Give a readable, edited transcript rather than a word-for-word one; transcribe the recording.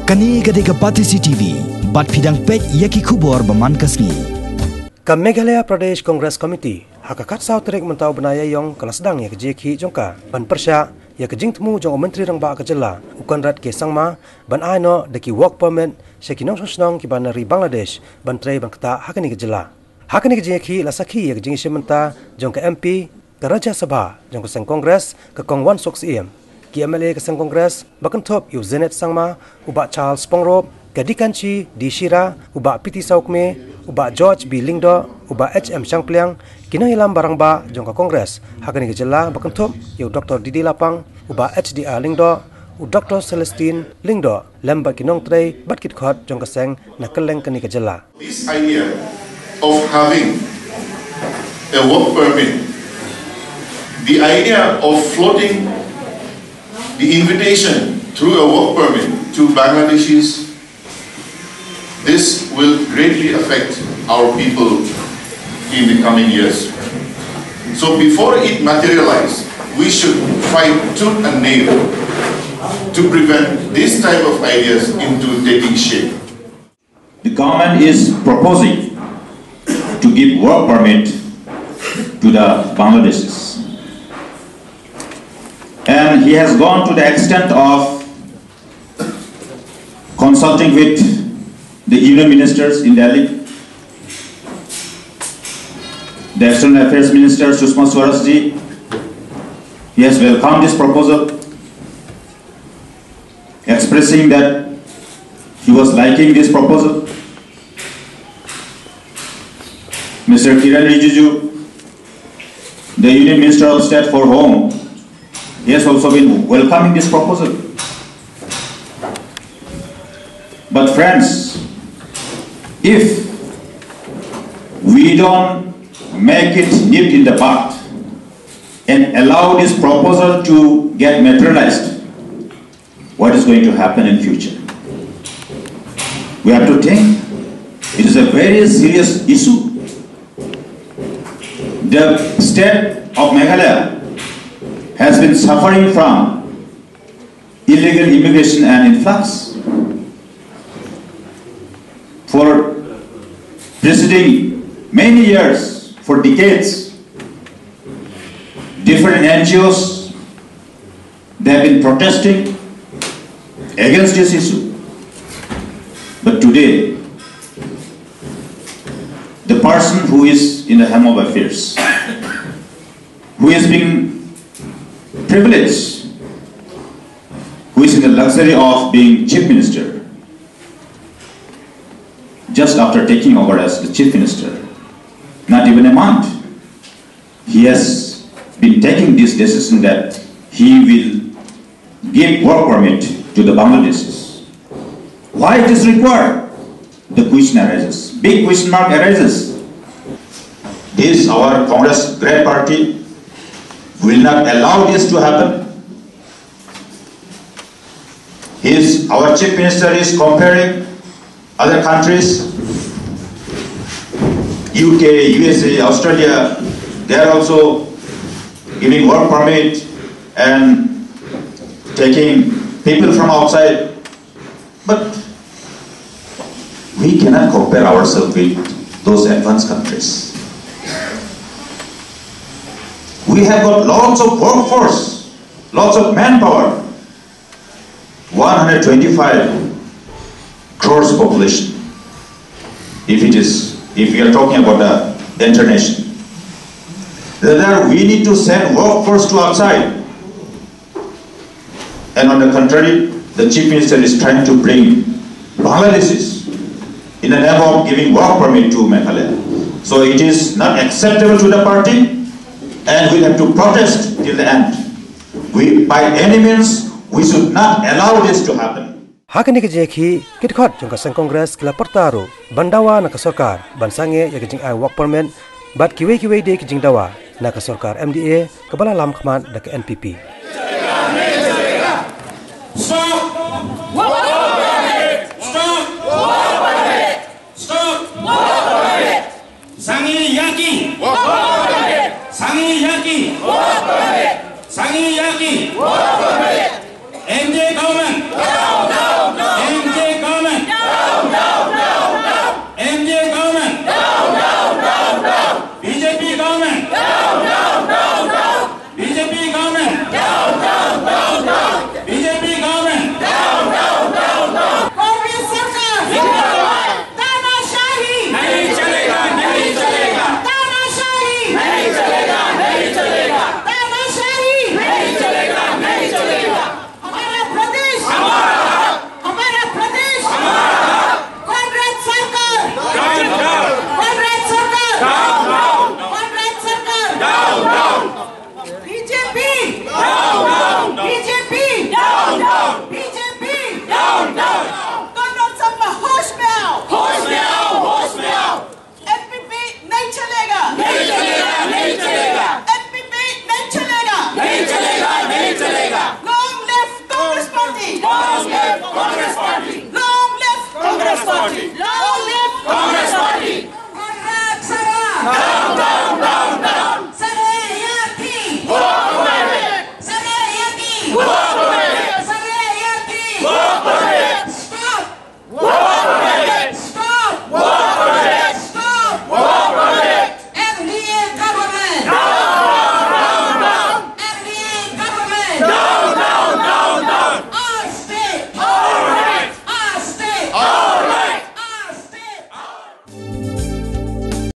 Kani gade ka Mpcc TV, bat pidang pek yaki kubor baman kasni. Ka Meghalaya Pradesh Congress Committee, hakakat sao terek mentau benaya yong kala Sdang ya Jingïakhih jongka, ban Pyrshah ya Jingthmu jong menteri rang ba ka jela, ukan rat ke sangma, ban aino deki work permit, Nong Nong ki banari Bangladesh, ban tray ban kata hakani ka jela. Hakani ka Jingïakhih la sakhi ya Jingïakhih menta jong ka MP ka Raja Sabha jong ka sang Congress ka Kongwan Soks ki MLA ka sang Congress bakan top yu Zenet sangma uba Charles Pongrop ka Dikanchi di Shira uba Piti Saukme uba George B Lingdo uba HM Shangpliang kinang ilam barang ba jong ka Congress hakani ka jela bakan top yu Dr. Didi Lapang uba HDR Lingdo u Dr. Celestine Lingdo lemba kinong tray bat kit khot jong ka sang na keleng kani ka jela. This idea of having a work permit, the idea of floating the invitation through a work permit to Bangladeshis, this will greatly affect our people in the coming years. So before it materializes, we should fight tooth and nail to prevent this type of ideas into taking shape. The government is proposing to give work permit to the Bangladeshis. And he has gone to the extent of consulting with the union ministers in Delhi, the External Affairs Minister Sushma Swaraj ji. He has welcomed this proposal, expressing that he was liking this proposal. Mr. Kiran Rijiju, the Union Minister of State for Home, he has also been welcoming this proposal. But friends, if we don't make it nip in the bud and allow this proposal to get materialized, what is going to happen in future? We have to think it is a very serious issue. The state of Meghalaya has been suffering from illegal immigration and influx. For preceding many years, for decades, different NGOs, they have been protesting against this issue. But today, the person who is in the helm of affairs, who is being privileged, who is in the luxury of being chief minister, just after taking over as the chief minister, not even a month, he has been taking this decision that he will give work permit to the Bangladeshis. Why it is required? The question arises. Big question mark arises. Is our Congress great party will not allow this to happen? Our chief minister is comparing other countries, UK, USA, Australia, they are also giving work permit and taking people from outside. But we cannot compare ourselves with those advanced countries. We have got lots of workforce, lots of manpower, 125 crores population. If we are talking about the international, there we need to send workforce to outside. And on the contrary, the chief minister is trying to bring Bangladeshis in the name of giving work permit to Meghalaya. So it is not acceptable to the party, and we have to protest till the end. By any means, we should not allow this to happen. Hakani ka Jingïakhih kit khot jong ka sang Congress kila pertaru bandawa na ka sarkar bansange ya ka Jing'ai work permit bat kiwe de ka Jingdawa na ka sarkar MDA ka bala lam khmat da ka NPP. So